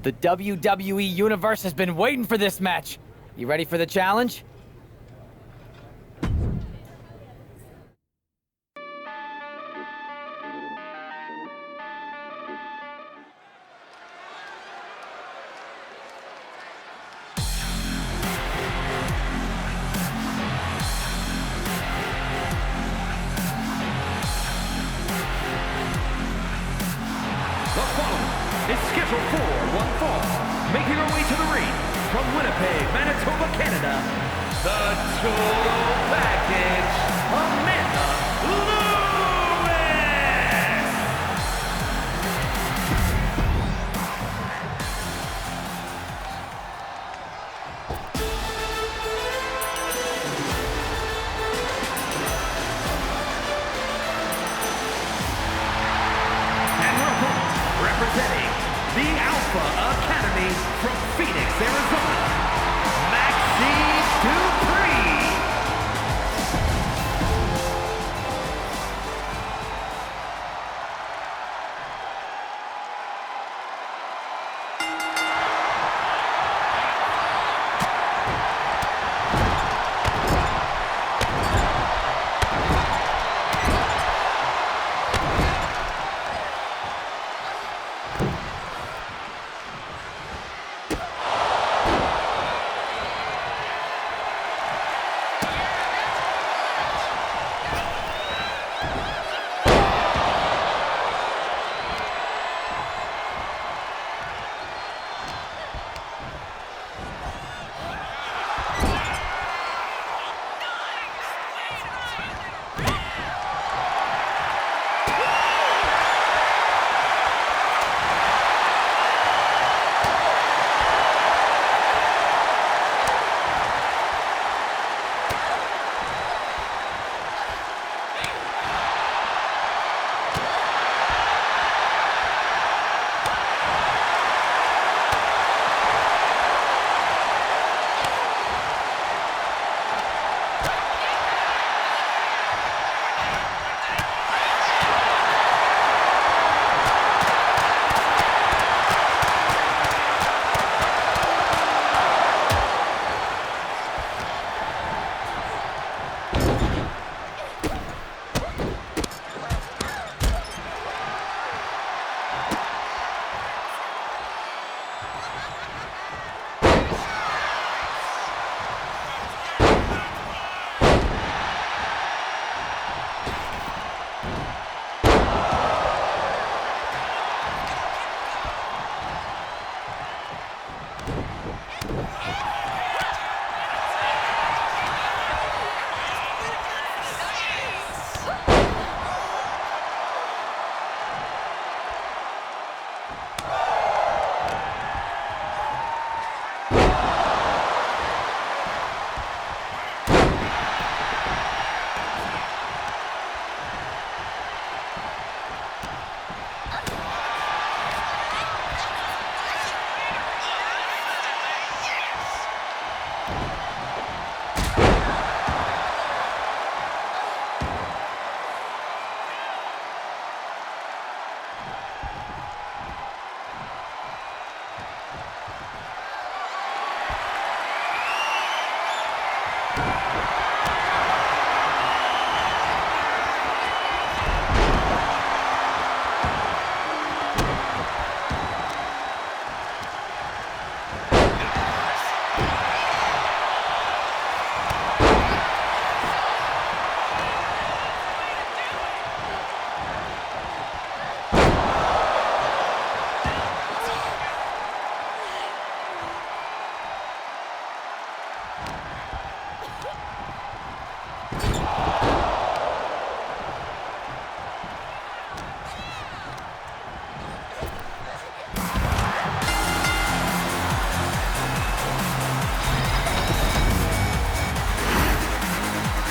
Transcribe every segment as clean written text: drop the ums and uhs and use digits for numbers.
The WWE Universe has been waiting for this match. You ready for the challenge? Is scheduled for one fall, making her way to the ring from Winnipeg, Manitoba, Canada, the Total Package, Amanda Lewis! And her opponent, representing the Alpha Academy from Phoenix, Arizona, Maxine Dupree.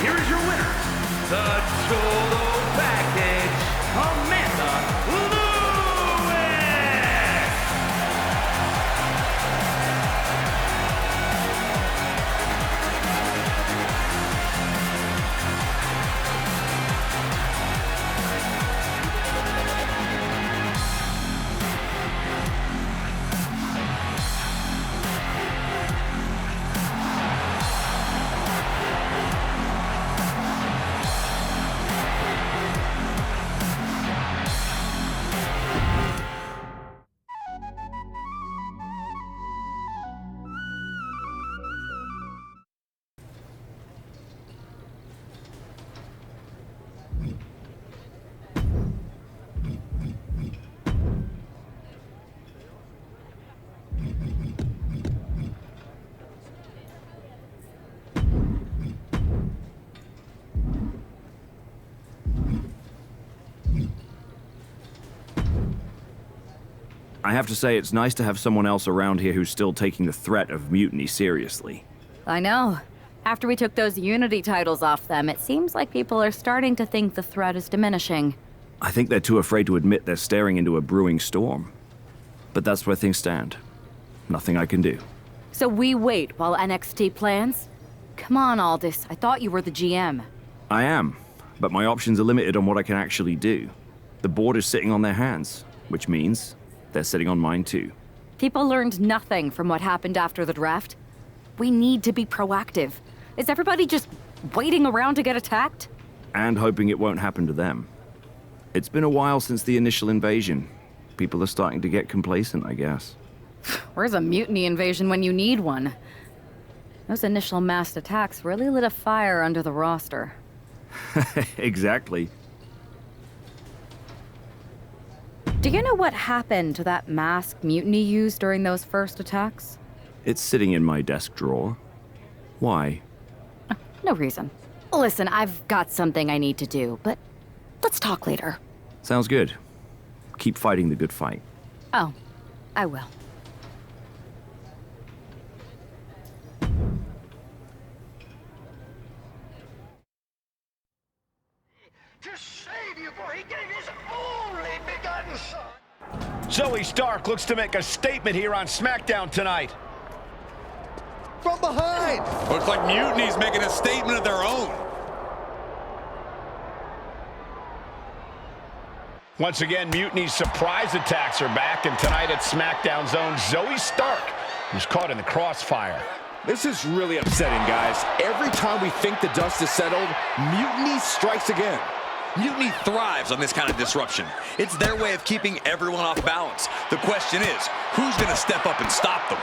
Here is your winner, the Total Package, Amanda Lewis! I have to say it's nice to have someone else around here who's still taking the threat of mutiny seriously. I know. After we took those Unity titles off them, it seems like people are starting to think the threat is diminishing. I think they're too afraid to admit they're staring into a brewing storm. But that's where things stand. Nothing I can do. So we wait while NXT plans? Come on, Aldous. I thought you were the GM. I am, but my options are limited on what I can actually do. The board is sitting on their hands, which means they're sitting on mine too. People learned nothing from what happened after the draft. We need to be proactive. Is everybody just waiting around to get attacked? And hoping it won't happen to them. It's been a while since the initial invasion. People are starting to get complacent, I guess. Where's a mutiny invasion when you need one? Those initial massed attacks really lit a fire under the roster. Exactly. Do you know what happened to that masked mutiny used during those first attacks? It's sitting in my desk drawer. Why? No reason. Listen, I've got something I need to do, but let's talk later. Sounds good. Keep fighting the good fight. Oh, I will. To save you, for he gave his only begotten son. Zoe Stark looks to make a statement here on SmackDown tonight. From behind. Looks like Mutiny's making a statement of their own. Once again, Mutiny's surprise attacks are back, and tonight at SmackDown's own Zoe Stark, who's caught in the crossfire. This is really upsetting, guys. Every time we think the dust is settled, Mutiny strikes again. Mutiny thrives on this kind of disruption. It's their way of keeping everyone off balance. The question is, who's going to step up and stop them?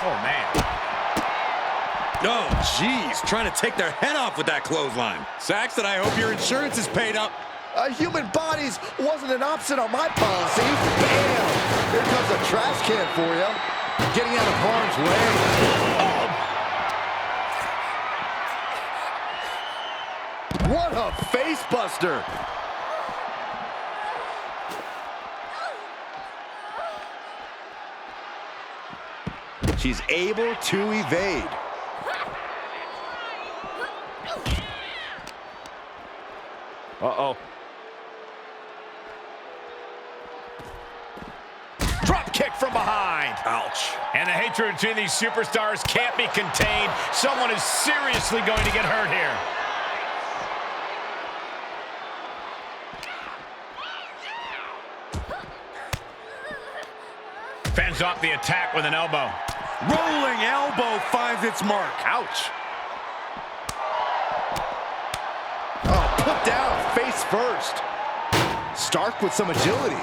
Oh, man. Oh, jeez, trying to take their head off with that clothesline. Saxton, I hope your insurance is paid up. Human bodies wasn't an option on my policy. Bam! Here comes a trash can for you. Getting out of harm's way. What a face buster! She's able to evade. Uh-oh. Drop kick from behind. Ouch. And the hatred between these superstars can't be contained. Someone is seriously going to get hurt here. Fends off the attack with an elbow. Rolling elbow finds its mark. Ouch. Oh, put down, face first. Stark with some agility.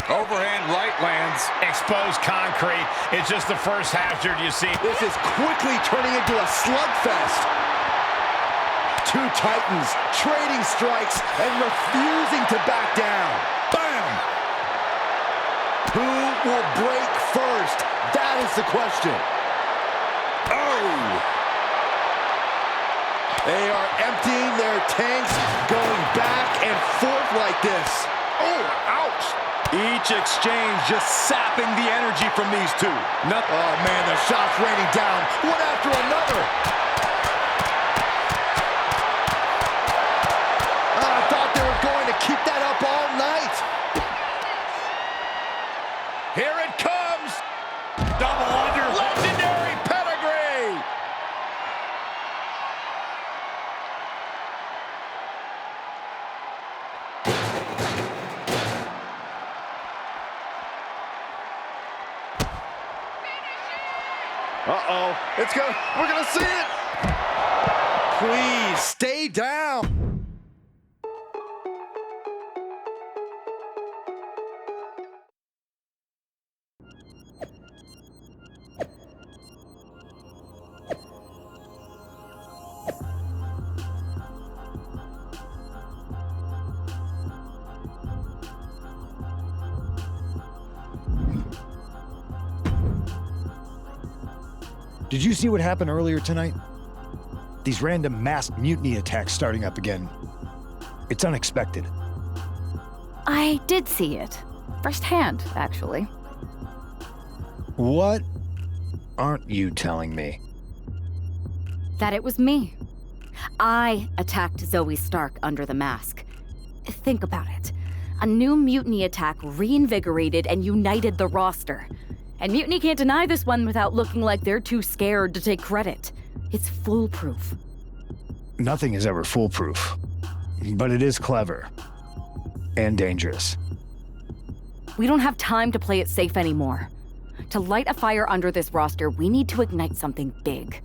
Overhand right lands. Exposed concrete. It's just the first hazard you see. This is quickly turning into a slugfest. Two titans trading strikes and refusing to back down. Bam! Who will break first? That is the question. Oh! They are emptying their tanks, going back and forth like this. Oh, ouch. Each exchange just sapping the energy from these two. Oh, man, the shots raining down, one after another. I thought they were going to keep that up all night. Here it comes. Double under. Legendary pedigree. Uh-oh, we're gonna see it. Please, stay down. Did you see what happened earlier tonight? These random mass mutiny attacks starting up again. It's unexpected. I did see it. Firsthand, actually. What aren't you telling me? That it was me. I attacked Zoe Stark under the mask. Think about it. A new mutiny attack reinvigorated and united the roster. And Mutiny can't deny this one without looking like they're too scared to take credit. It's foolproof. Nothing is ever foolproof. But it is clever. And dangerous. We don't have time to play it safe anymore. To light a fire under this roster, we need to ignite something big.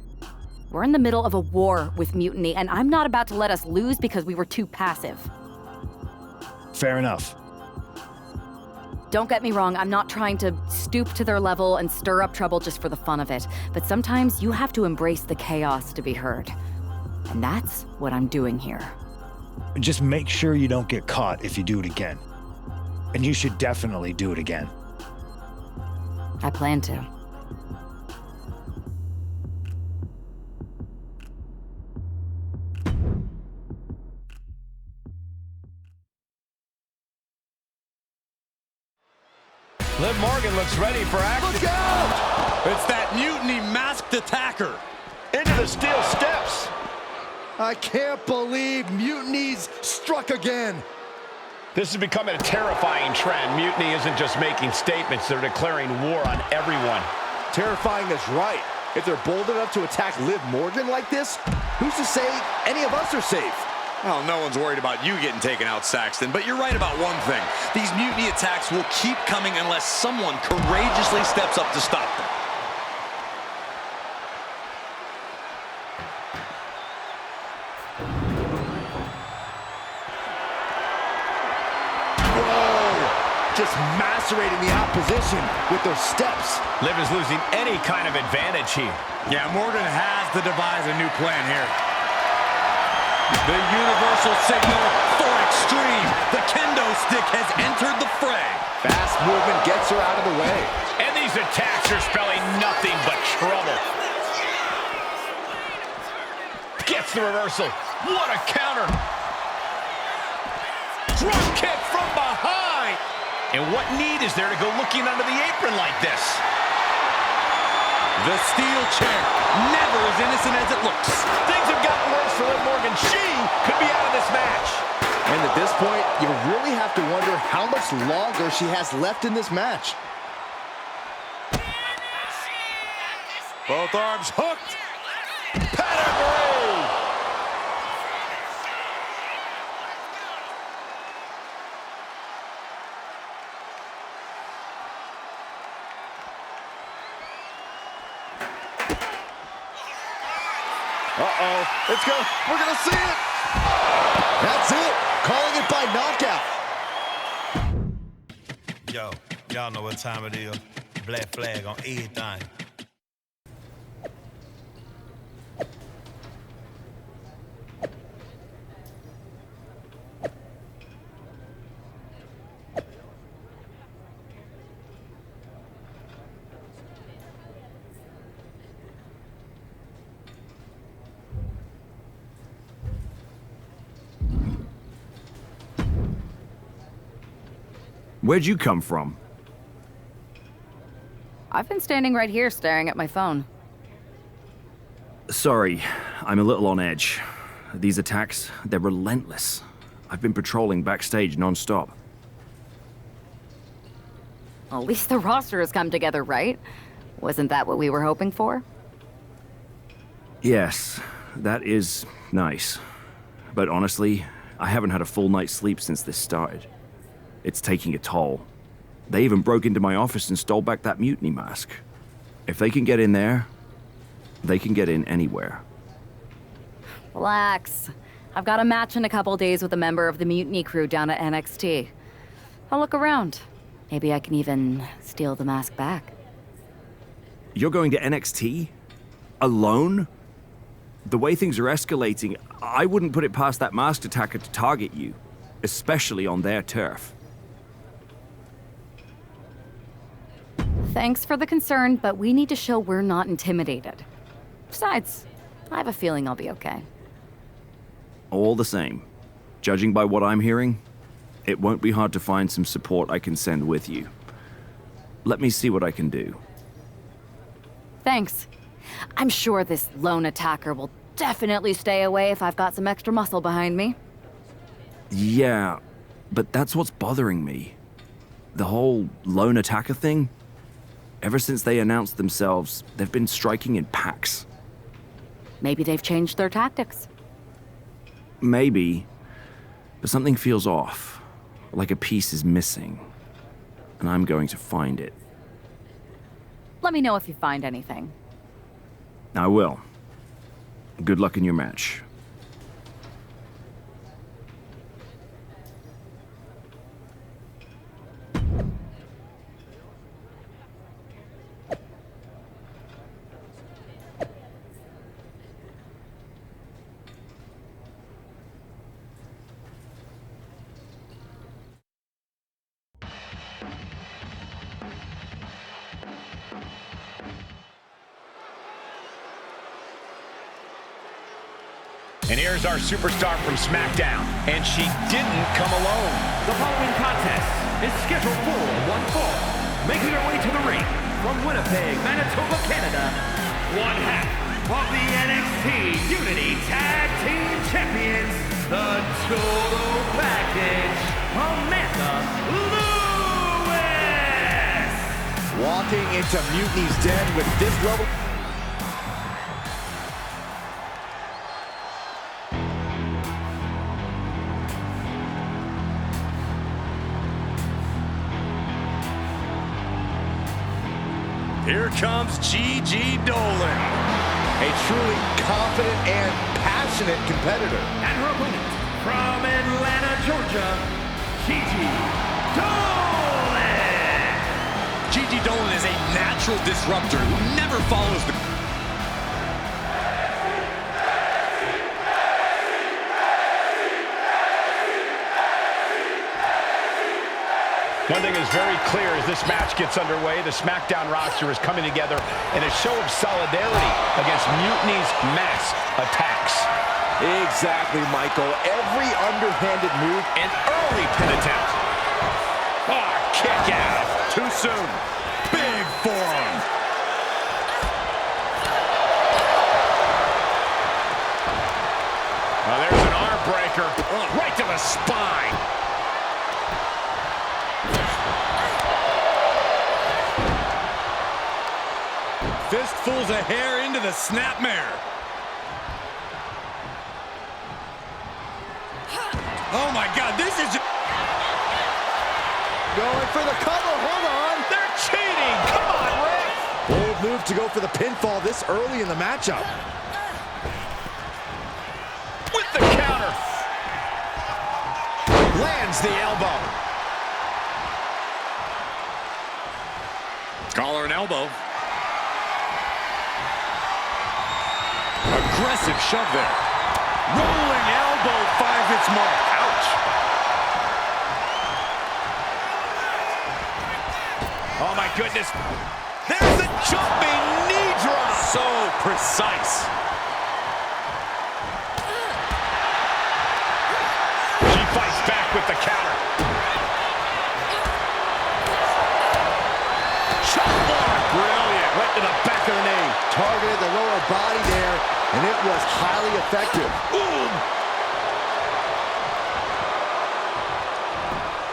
We're in the middle of a war with Mutiny, and I'm not about to let us lose because we were too passive. Fair enough. Don't get me wrong, I'm not trying to stoop to their level and stir up trouble just for the fun of it, but sometimes you have to embrace the chaos to be heard. And that's what I'm doing here. Just make sure you don't get caught if you do it again. And you should definitely do it again. I plan to. Liv Morgan looks ready for action. Look out! It's that Mutiny masked attacker. Into the steel steps. I can't believe Mutiny's struck again. This is becoming a terrifying trend. Mutiny isn't just making statements, they're declaring war on everyone. Terrifying is right. If they're bold enough to attack Liv Morgan like this, who's to say any of us are safe? Well, no one's worried about you getting taken out, Saxton, but you're right about one thing. These mutiny attacks will keep coming unless someone courageously steps up to stop them. Just macerating the opposition with those steps. Liv is losing any kind of advantage here. Yeah, Morgan has to devise a new plan here. The universal signal for extreme. The kendo stick has entered the fray. Fast movement gets her out of the way. And these attacks are spelling nothing but trouble. Gets the reversal. What a counter. Drop kick from behind. And what need is there to go looking under the apron like this? The steel chair, never as innocent as it looks. Things have gotten worse for Liv Morgan. She could be out of this match. And at this point, you really have to wonder how much longer she has left in this match. Both arms hooked. Pedigree. Uh-oh. We're gonna see it. That's it. Calling it by knockout. Yo, y'all know what time it is. Black flag on everything. Where'd you come from? I've been standing right here staring at my phone. Sorry, I'm a little on edge. These attacks, they're relentless. I've been patrolling backstage non-stop. Well, at least the roster has come together, right? Wasn't that what we were hoping for? Yes, that is nice. But honestly, I haven't had a full night's sleep since this started. It's taking a toll. They even broke into my office and stole back that mutiny mask. If they can get in there, they can get in anywhere. Relax. I've got a match in a couple days with a member of the mutiny crew down at NXT. I'll look around. Maybe I can even steal the mask back. You're going to NXT? Alone? The way things are escalating, I wouldn't put it past that masked attacker to target you, especially on their turf. Thanks for the concern, but we need to show we're not intimidated. Besides, I have a feeling I'll be okay. All the same, judging by what I'm hearing, It won't be hard to find some support I can send with you. Let me see what I can do. Thanks. I'm sure this lone attacker will definitely stay away if I've got some extra muscle behind me. Yeah, but that's what's bothering me. The whole lone attacker thing? Ever since they announced themselves, they've been striking in packs. Maybe they've changed their tactics. Maybe, but something feels off, like a piece is missing, and I'm going to find it. Let me know if you find anything. I will. Good luck in your match. And here's our superstar from SmackDown. And she didn't come alone. The following contest is scheduled for one fall. Making her way to the ring from Winnipeg, Manitoba, Canada, one half of the NXT Unity Tag Team Champions, the Total Package, Amanda Lewis. Walking into Mutiny's den with this level. Here comes Gigi Dolan. A truly confident and passionate competitor. And her opponent from Atlanta, Georgia, Gigi Dolan. Gigi Dolan is a natural disruptor who never follows the... One thing is very clear as this match gets underway, the SmackDown roster is coming together in a show of solidarity against Mutiny's mass attacks. Exactly, Michael. Every underhanded move An early pin attempt. Oh, kick out. Too soon. Big forearm. Oh, there's an arm breaker. Right to the spine. Fistfuls of hair into the snapmare. Oh my God, this is... going for the cover. Hold on. They're cheating. Come on, Rick. Bold move to go for the pinfall this early in the matchup. With the counter. Lands the elbow. Collar and elbow. Aggressive shove there. Rolling elbow finds its mark. Ouch. Oh, my goodness. There's a jumping knee drop. So precise. She fights back with the counter. Chop block. Brilliant. Right to the back of the knee. Targeted the lower body there, and it was highly effective. Boom.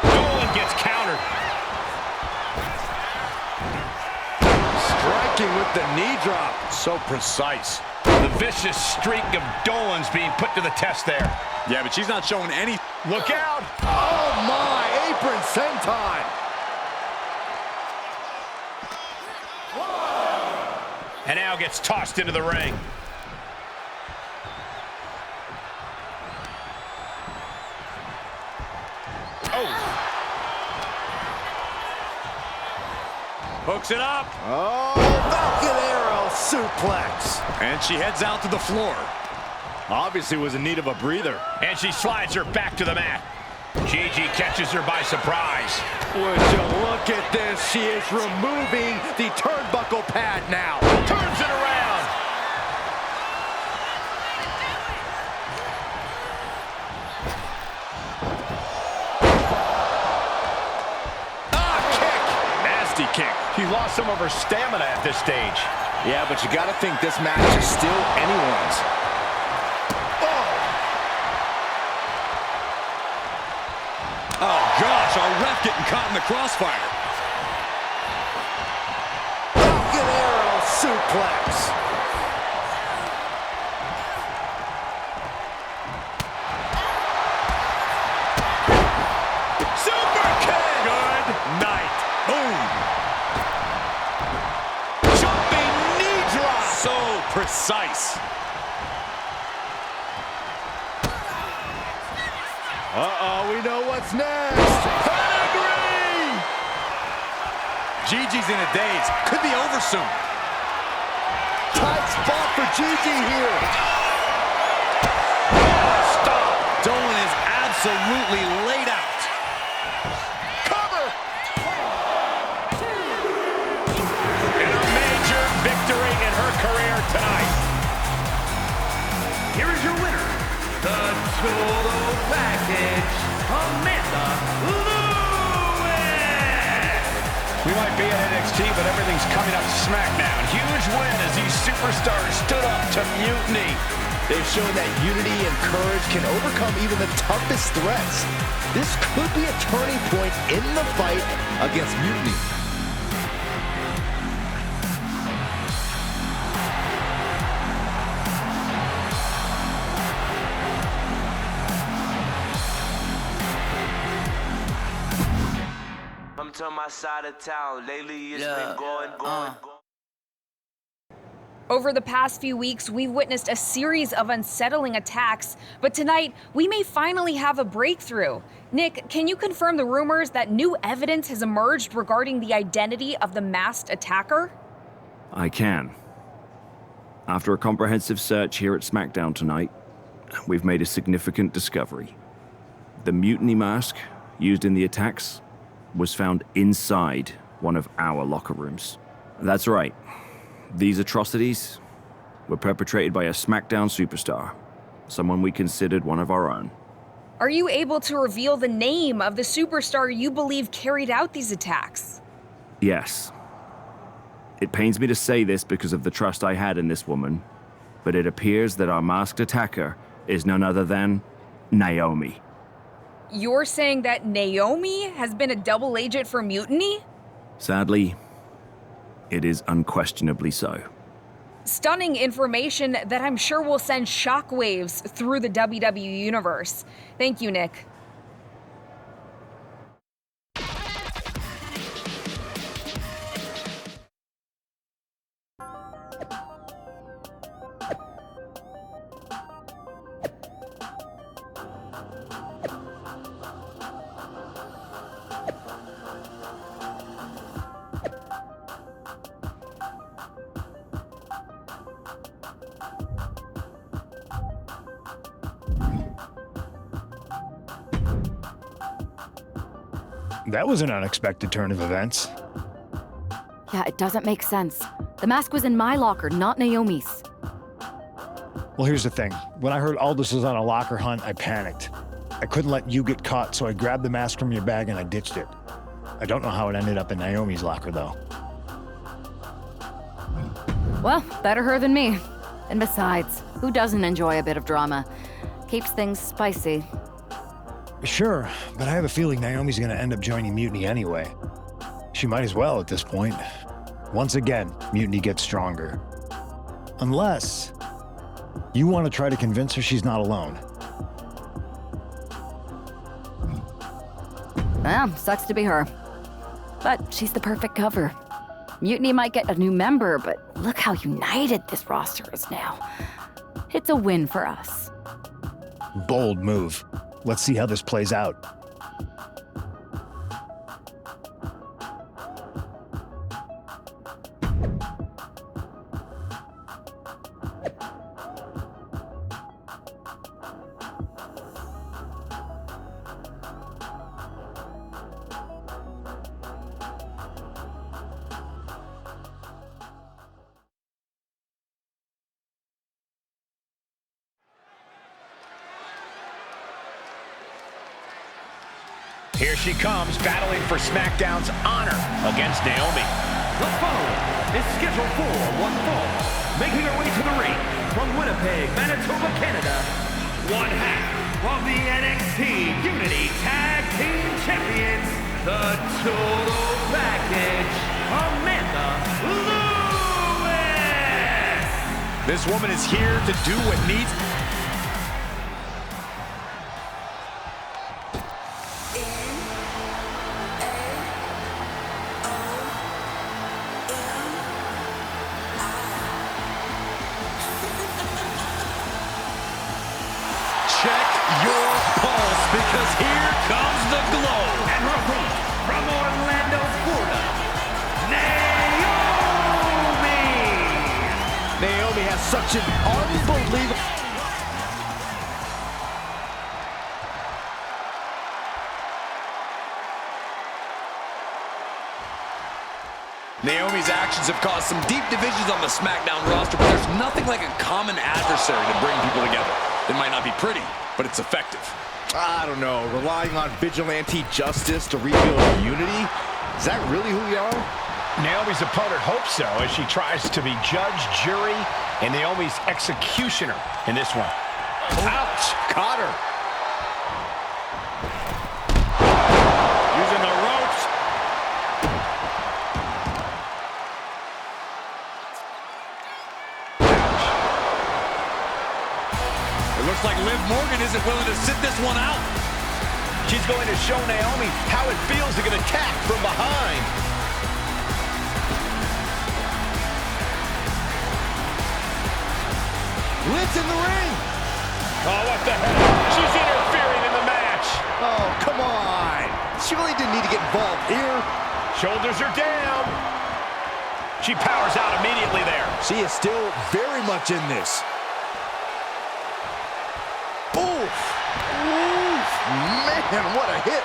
Dolan gets countered. Striking with the knee drop. So precise. The vicious streak of Dolan's being put to the test there. Yeah, but she's not showing any... Look out. Oh my, apron senton. And now gets tossed into the ring. Oh. Hooks it up. Oh, Falcon Arrow suplex. And she heads out to the floor. Obviously was in need of a breather. And she slides her back to the mat. Gigi catches her by surprise. Would you look at this? She is removing the turnbuckle pad now. Turns it around. lost some of her stamina at this stage. Yeah, but you got to think this match is still anyone's. Oh, gosh, our ref getting caught in the crossfire. Falcon Arrow suplex. Super kick! Good night. Boom. Jumping knee drop. So precise. Uh-oh, we know what's next. Pedigree! Gigi's in a daze. Could be over soon. Tight spot for Gigi here. Stop. Dolan is absolutely laid out. Cover. And a major victory in her career tonight. Here is your winner, the Total Package, Amanda Lewis. We might be at NXT, but everything's coming up SmackDown. Huge win as these superstars stood up to Mutiny. They've shown that unity and courage can overcome even the toughest threats. This could be a turning point in the fight against Mutiny. Come to my side of town. Lately it's been going. Over the past few weeks, we've witnessed a series of unsettling attacks, but tonight, we may finally have a breakthrough. Nick, can you confirm the rumors that new evidence has emerged regarding the identity of the masked attacker? I can. After a comprehensive search here at SmackDown tonight, we've made a significant discovery. The mutiny mask used in the attacks was found inside one of our locker rooms. That's right. These atrocities were perpetrated by a SmackDown superstar, someone we considered one of our own. Are you able to reveal the name of the superstar you believe carried out these attacks? Yes. It pains me to say this because of the trust I had in this woman, but it appears that our masked attacker is none other than Naomi. You're saying that Naomi has been a double agent for Mutiny? Sadly, it is unquestionably so. Stunning information that I'm sure will send shockwaves through the WWE universe. Thank you, Nick. That was an unexpected turn of events. Yeah, it doesn't make sense. The mask was in my locker, not Naomi's. Well, here's the thing. When I heard Aldous was on a locker hunt, I panicked. I couldn't let you get caught, so I grabbed the mask from your bag and I ditched it. I don't know how it ended up in Naomi's locker, though. Well, better her than me. And besides, who doesn't enjoy a bit of drama? Keeps things spicy. Sure, but I have a feeling Naomi's gonna end up joining Mutiny anyway. She might as well at this point. Once again, Mutiny gets stronger. Unless you want to try to convince her she's not alone. Well, sucks to be her. But she's the perfect cover. Mutiny might get a new member, but look how united this roster is now. It's a win for us. Bold move. Let's see how this plays out. Here she comes, battling for SmackDown's honor against Naomi. The following is scheduled for one fall. Making her way to the ring from Winnipeg, Manitoba, Canada, one half of the NXT Unity Tag Team Champions, the Total Package, Amanda Lewis. This woman is here to do what needs. Check your pulse, because here comes the glow. And her opponent from Orlando, Florida, Naomi. Naomi has such an unbelievable... Naomi's actions have caused some deep divisions on the SmackDown roster, but there's nothing like a common adversary to bring people together. It might not be pretty, but it's effective. I don't know, relying on vigilante justice to rebuild unity? Is that really who we are? Naomi's opponent hopes so, as she tries to be judge, jury, and Naomi's executioner in this one. Ouch! Caught her. Using the ropes. It looks like Liv Morgan isn't willing to sit this one out. She's going to show Naomi how it feels to get attacked from behind. Liv's in the ring! Oh, what the heck? She's interfering in the match. Oh, come on! She really didn't need to get involved here. Shoulders are down. She powers out immediately there. She is still very much in this. Oof! Oof! Man, what a hit!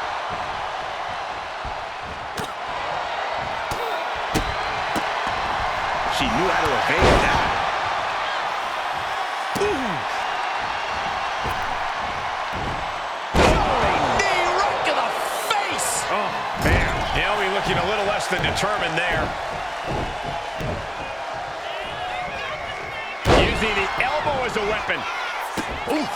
She knew how to evade that. Ooh! Knee right to the face! Oh, man. Naomi looking a little less than determined there. Using the elbow as a weapon. Oof!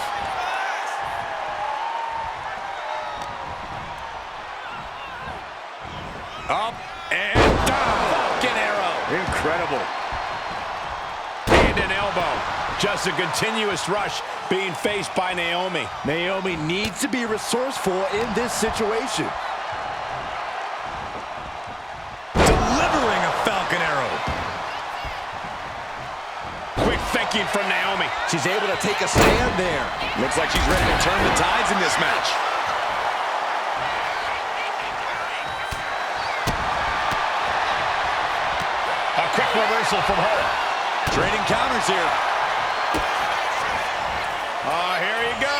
Up and down. Falcon arrow. Incredible. And an elbow. Just a continuous rush being faced by Naomi. Naomi needs to be resourceful in this situation. Delivering a Falcon arrow. Quick thinking from Naomi. She's able to take a stand there. Looks like she's ready to turn the tides in this match. A quick reversal from her. Trading counters here. Oh, here you go.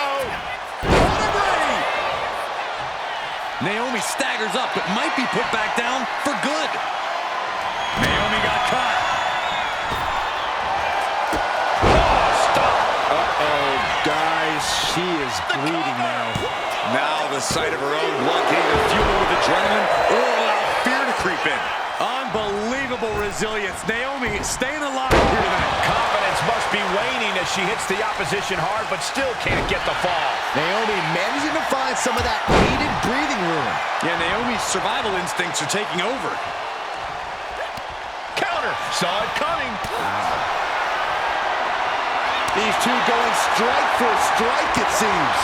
Naomi staggers up, but might be put back down for good. Naomi got caught. Oh, stop. Uh-oh, guys, she is bleeding now. Now the sight of her own blood getting her fueled with adrenaline or allow fear to creep in. Unbelievable resilience. Naomi staying alive here tonight. Confidence must be waning as she hits the opposition hard, but still can't get the fall. Naomi managing to find some of that needed breathing room. Yeah, Naomi's survival instincts are taking over. Counter. Saw it coming. These two going strike for strike, it seems.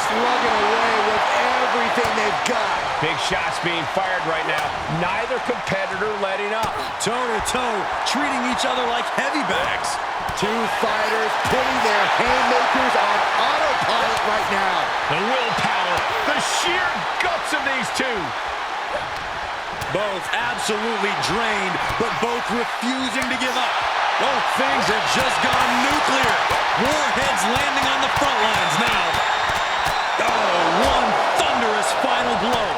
Slugging away with everything they've got. Big shots being fired right now. Neither competitor letting up. Toe-to-toe, treating each other like heavy bags. Two fighters putting their haymakers on autopilot right now. The willpower, the sheer guts of these two. Both absolutely drained, but both refusing to give up. Oh, things have just gone nuclear. Warheads landing on the front lines now. Oh, one thunderous final blow.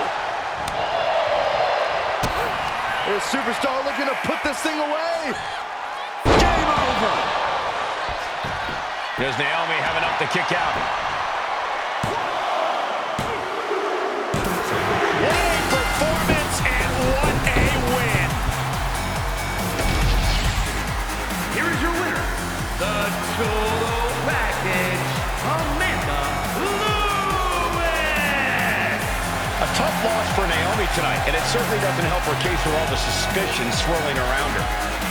The superstar looking to put this thing away. Game over. Does Naomi have enough to kick out? What a performance and what a and it certainly doesn't help her case with all the suspicion swirling around her.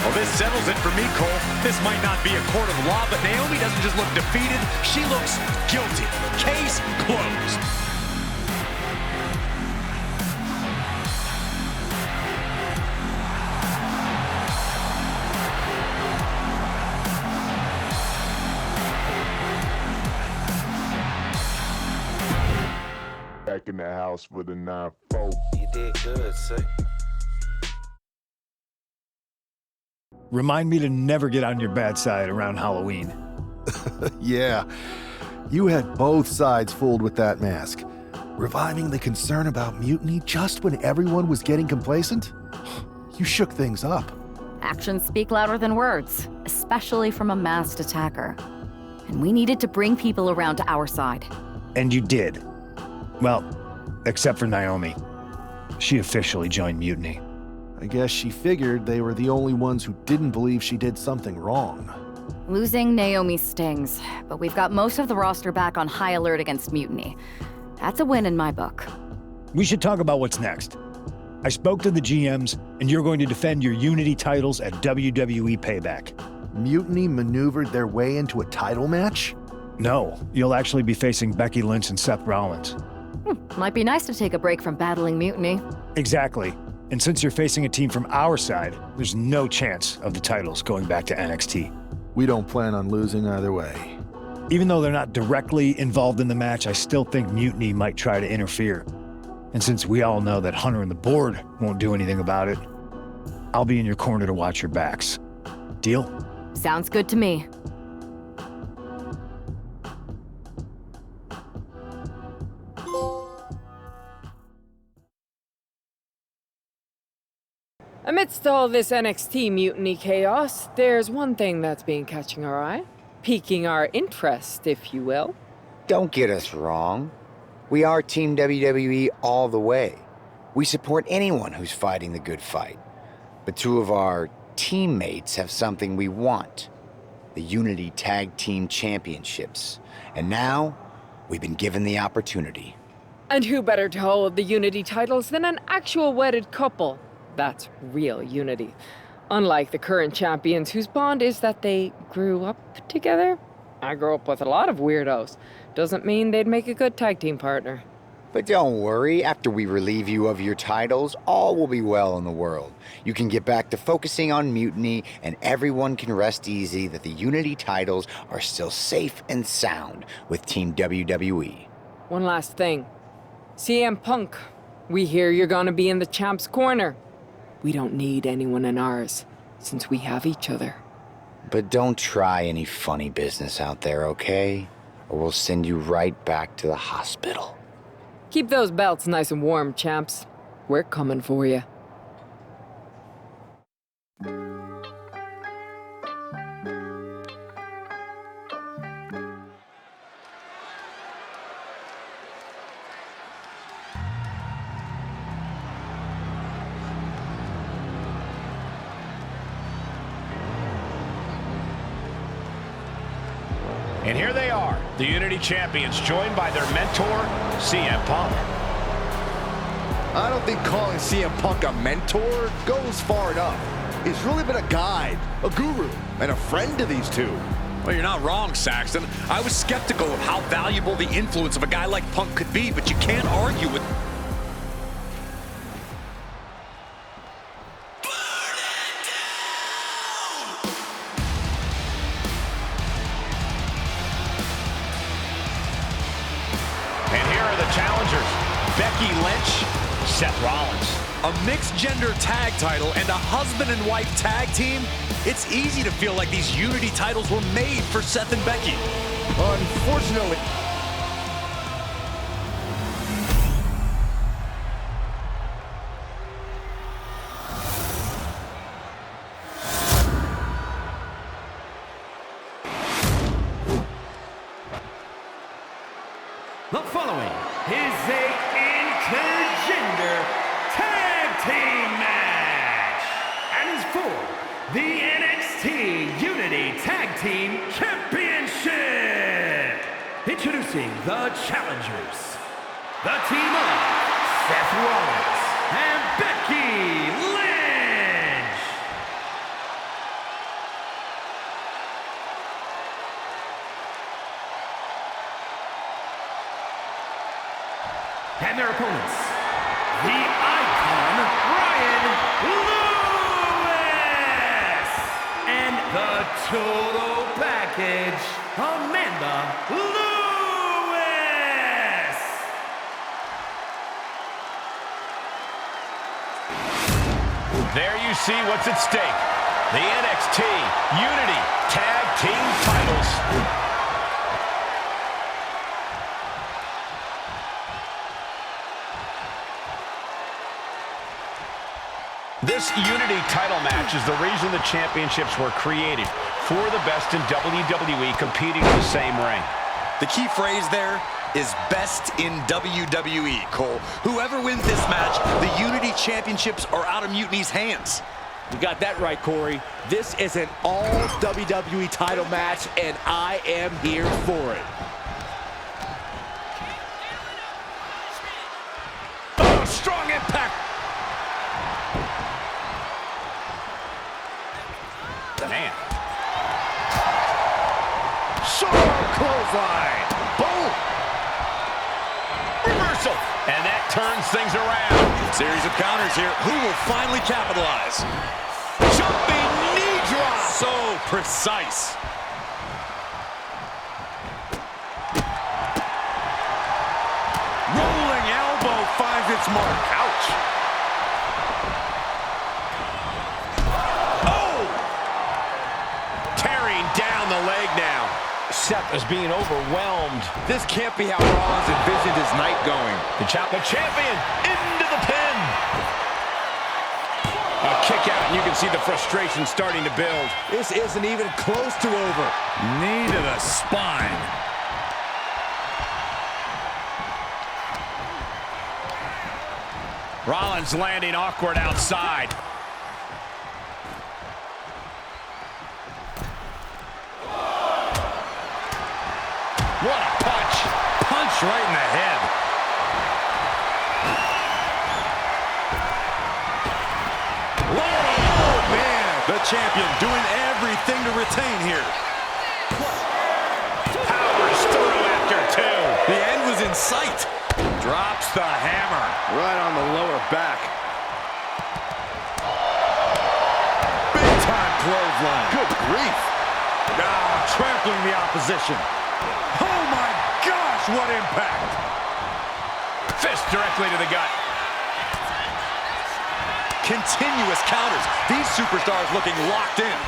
Well, this settles it for me, Cole. This might not be a court of law, but Naomi doesn't just look defeated, she looks guilty. Case closed. Back in the house with a 9-4. You did good, sir. Remind me to never get on your bad side around Halloween. Yeah, you had both sides fooled with that mask. Reviving the concern about mutiny just when everyone was getting complacent? You shook things up. Actions speak louder than words, especially from a masked attacker. And we needed to bring people around to our side. And you did. Well, except for Naomi. She officially joined Mutiny. I guess she figured they were the only ones who didn't believe she did something wrong. Losing Naomi stings, but we've got most of the roster back on high alert against Mutiny. That's a win in my book. We should talk about what's next. I spoke to the GMs, and you're going to defend your Unity titles at WWE Payback. Mutiny maneuvered their way into a title match? No, you'll actually be facing Becky Lynch and Seth Rollins. Might be nice to take a break from battling Mutiny. Exactly. And since you're facing a team from our side, there's no chance of the titles going back to NXT. We don't plan on losing either way. Even though they're not directly involved in the match, I still think Mutiny might try to interfere. And since we all know that Hunter and the board won't do anything about it, I'll be in your corner to watch your backs. Deal? Sounds good to me. Amidst all this NXT mutiny chaos, there's one thing that's been catching our eye. Piquing our interest, if you will. Don't get us wrong. We are Team WWE all the way. We support anyone who's fighting the good fight. But two of our teammates have something we want. The Unity Tag Team Championships. And now, we've been given the opportunity. And who better to hold the Unity titles than an actual wedded couple? That's real unity. Unlike the current champions whose bond is that they grew up together. I grew up with a lot of weirdos. Doesn't mean they'd make a good tag team partner. But don't worry, after we relieve you of your titles, all will be well in the world. You can get back to focusing on Mutiny, and everyone can rest easy that the Unity titles are still safe and sound with Team WWE. One last thing. CM Punk, we hear you're gonna be in the champ's corner. We don't need anyone in ours, since we have each other. But don't try any funny business out there, okay? Or we'll send you right back to the hospital. Keep those belts nice and warm, champs. We're coming for you. And here they are, the Unity Champions, joined by their mentor, CM Punk. I don't think calling CM Punk a mentor goes far enough. He's really been a guide, a guru, and a friend to these two. Well, you're not wrong, Saxton. I was skeptical of how valuable the influence of a guy like Punk could be, but you can't argue with... Becky Lynch, Seth Rollins. A mixed-gender tag title and a husband and wife tag team? It's easy to feel like these Unity titles were made for Seth and Becky. Unfortunately... The following is a intergender tag team match and is for the NXT Unity Tag Team Championship. Introducing the challengers, the team of Seth Rollins and their opponents, the Icon, Ryan Lewis, and the Total Package, Amanda Lewis. There you see what's at stake. The NXT Unity Tag Team titles. This Unity title match is the reason the championships were created, for the best in WWE competing in the same ring. The key phrase there is best in WWE, Cole. Whoever wins this match, the Unity Championships are out of Mutiny's hands. You got that right, Corey. This is an all WWE title match, and I am here for it. Oh, strong impact. Man. Sharp clothesline. Boom. Reversal. And that turns things around. Series of counters here. Who will finally capitalize? Jumping knee drop. So precise. Rolling elbow finds its mark. Ouch. Down the leg now. Seth is being overwhelmed. This can't be how Rollins envisioned his night going. The champion into the pin. A kick out, and you can see the frustration starting to build. This isn't even close to over. Knee to the spine. Rollins landing awkward outside. What a punch. Punch right in the head. Oh, man. The champion doing everything to retain here. Powers through after two. The end was in sight. Drops the hammer. Right on the lower back. Big time clothesline. Good grief. Trampling the opposition. Oh my gosh, what impact! Fist directly to the gut. Continuous counters. These superstars looking locked in.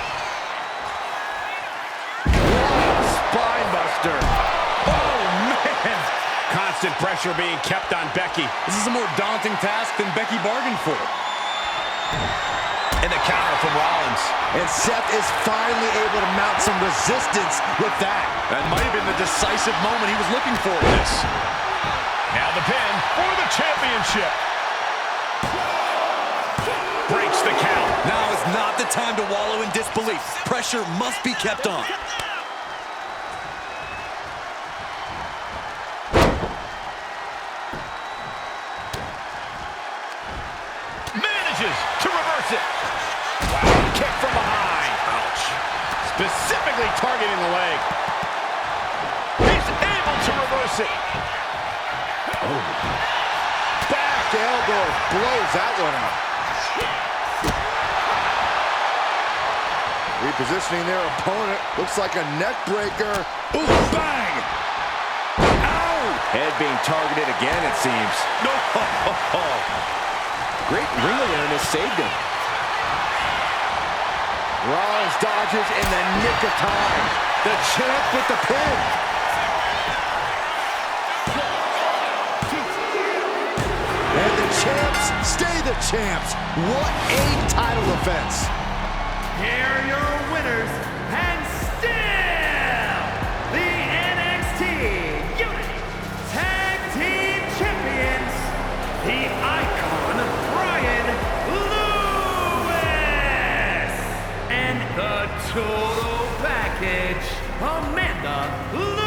Spine buster. Oh man! Constant pressure being kept on Becky. This is a more daunting task than Becky bargained for. And the counter from Rollins. And Seth is finally able to mount some resistance with that. That might have been the decisive moment he was looking for in this. Now the pin for the championship. Breaks the count. Now is not the time to wallow in disbelief. Pressure must be kept on. Manages to reverse it. Wow, kick from behind. Ouch. Specifically targeting the leg. He's able to reverse it. Oh. Back elbow blows that one out. Repositioning their opponent. Looks like a neck breaker. Ooh, bang! Ow! Head being targeted again, it seems. No! Great ring awareness saved him. Rollins dodges in the nick of time. The champ with the pin. And the champs stay the champs. What a title defense. Here are your winners, and still the NXT Unity Tag Team Champions, the Icon, Ryan Lewis, and the Total Package, Amanda Lewis.